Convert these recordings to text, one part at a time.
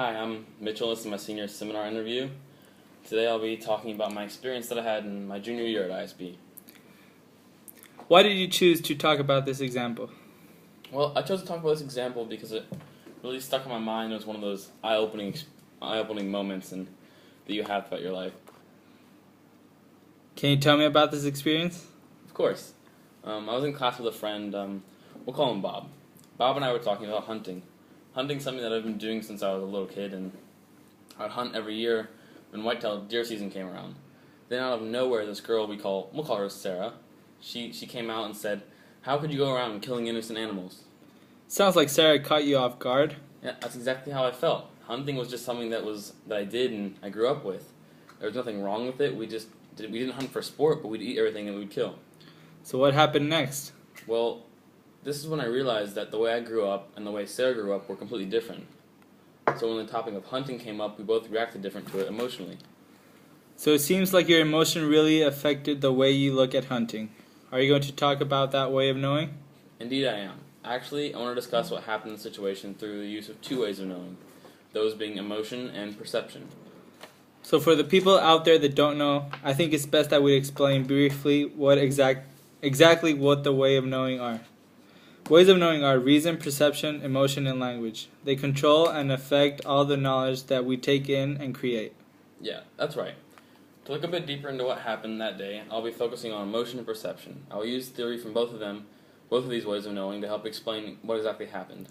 Hi, I'm Mitchell. This is my senior seminar interview. Today I'll be talking about my experience that I had in my junior year at ISB. Why did you choose to talk about this example? Well, I chose to talk about this example because it really stuck in my mind. It was one of those eye-opening moments that you have throughout your life. Can you tell me about this experience? Of course. I was in class with a friend. We'll call him Bob. Bob and I were talking about hunting. Hunting's something that I've been doing since I was a little kid, and I'd hunt every year when whitetail deer season came around. Then out of nowhere, this girl we'll call her Sarah, she came out and said, "How could you go around killing innocent animals?" Sounds like Sarah caught you off guard. Yeah, that's exactly how I felt. Hunting was just something that I did and I grew up with. There was nothing wrong with it. We didn't hunt for sport, but we'd eat everything that we'd kill. So what happened next? Well, this is when I realized that the way I grew up and the way Sarah grew up were completely different. So when the topic of hunting came up, we both reacted different to it emotionally. So it seems like your emotion really affected the way you look at hunting. Are you going to talk about that way of knowing? Indeed I am. Actually, I want to discuss what happened in the situation through the use of two ways of knowing, those being emotion and perception. So for the people out there that don't know, I think it's best that we explain briefly what exactly what the way of knowing are. Ways of knowing are reason, perception, emotion, and language. They control and affect all the knowledge that we take in and create. Yeah, that's right. To look a bit deeper into what happened that day, I'll be focusing on emotion and perception. I'll use theory from both of these ways of knowing to help explain what exactly happened.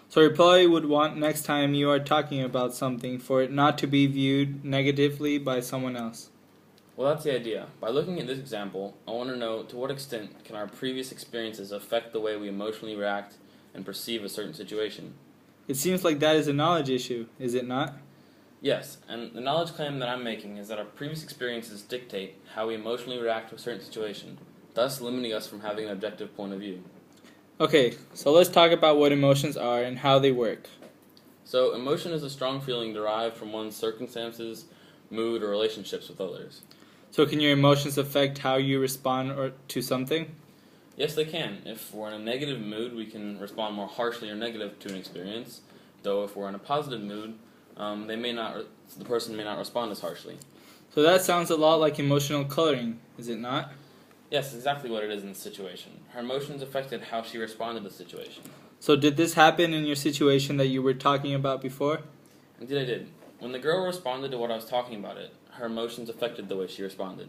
So you probably would want next time you are talking about something for it not to be viewed negatively by someone else. Well, that's the idea. By looking at this example, I want to know to what extent can our previous experiences affect the way we emotionally react and perceive a certain situation. It seems like that is a knowledge issue, is it not? Yes, and the knowledge claim that I'm making is that our previous experiences dictate how we emotionally react to a certain situation, thus limiting us from having an objective point of view. Okay, so let's talk about what emotions are and how they work. So, emotion is a strong feeling derived from one's circumstances, mood, or relationships with others. So can your emotions affect how you respond to something? Yes, they can. If we're in a negative mood, we can respond more harshly or negative to an experience, though if we're in a positive mood, the person may not respond as harshly. So that sounds a lot like emotional coloring, is it not? Yes, exactly what it is in this situation. Her emotions affected how she responded to the situation. So did this happen in your situation that you were talking about before? Indeed I did. When the girl responded to what I was talking about her emotions affected the way she responded.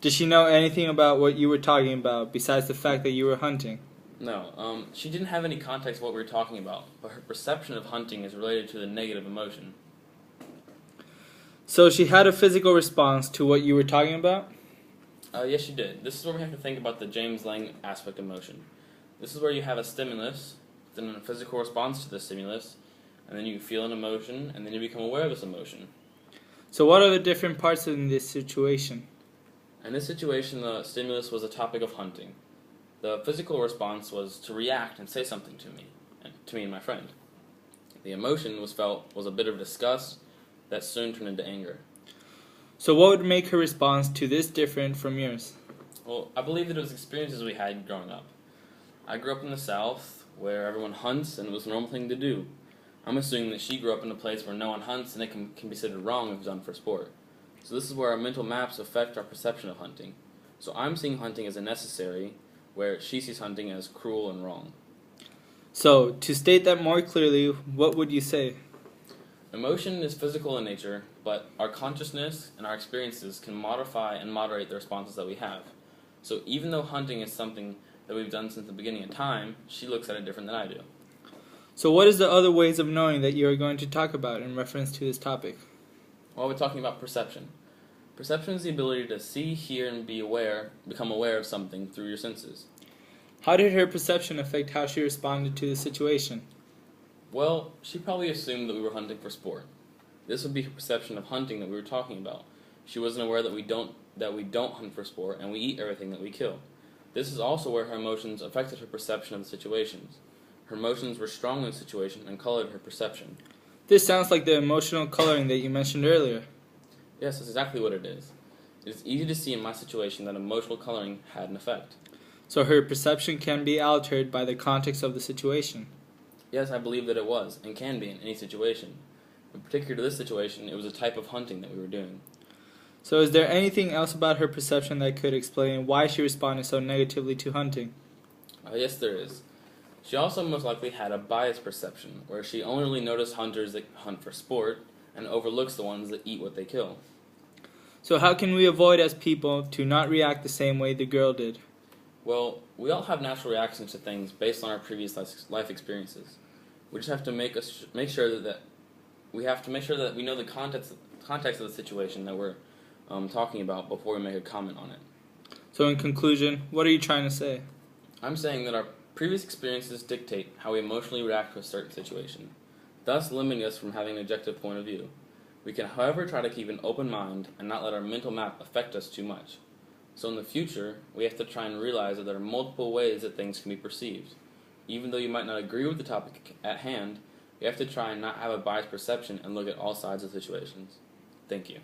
Did she know anything about what you were talking about besides the fact that you were hunting? No, she didn't have any context of what we were talking about, but her perception of hunting is related to the negative emotion. So she had a physical response to what you were talking about? Yes, she did. This is where we have to think about the James Lange aspect of motion. This is where you have a stimulus, then a physical response to the stimulus, and then you feel an emotion, and then you become aware of this emotion. So what are the different parts in this situation? In this situation, the stimulus was a topic of hunting. The physical response was to react and say something to me and my friend. The emotion was a bit of disgust that soon turned into anger. So what would make her response to this different from yours? Well, I believe that it was experiences we had growing up. I grew up in the South, where everyone hunts and it was a normal thing to do. I'm assuming that she grew up in a place where no one hunts and it can be considered wrong if it's done for sport. So this is where our mental maps affect our perception of hunting. So I'm seeing hunting as a necessary, where she sees hunting as cruel and wrong. So, to state that more clearly, what would you say? Emotion is physical in nature, but our consciousness and our experiences can modify and moderate the responses that we have. So even though hunting is something that we've done since the beginning of time, she looks at it different than I do. So what is the other ways of knowing that you are going to talk about in reference to this topic? Well, we're talking about perception. Perception is the ability to see, hear, and become aware of something through your senses. How did her perception affect how she responded to the situation? Well, she probably assumed that we were hunting for sport. This would be her perception of hunting that we were talking about. She wasn't aware that we don't hunt for sport and we eat everything that we kill. This is also where her emotions affected her perception of the situations. Her emotions were strong in the situation and colored her perception. This sounds like the emotional coloring that you mentioned earlier. Yes, that's exactly what it is. It is easy to see in my situation that emotional coloring had an effect. So her perception can be altered by the context of the situation. Yes, I believe that it was, and can be in any situation. In particular to this situation, it was a type of hunting that we were doing. So is there anything else about her perception that could explain why she responded so negatively to hunting? Yes, there is. She also most likely had a biased perception, where she only really noticed hunters that hunt for sport and overlooks the ones that eat what they kill. So how can we avoid as people to not react the same way the girl did? Well, we all have natural reactions to things based on our previous life experiences. We just have to make sure that we know the context of the situation that we're talking about before we make a comment on it. So in conclusion, what are you trying to say? I'm saying that our previous experiences dictate how we emotionally react to a certain situation, thus limiting us from having an objective point of view. We can, however, try to keep an open mind and not let our mental map affect us too much. So in the future, we have to try and realize that there are multiple ways that things can be perceived. Even though you might not agree with the topic at hand, you have to try and not have a biased perception and look at all sides of situations. Thank you.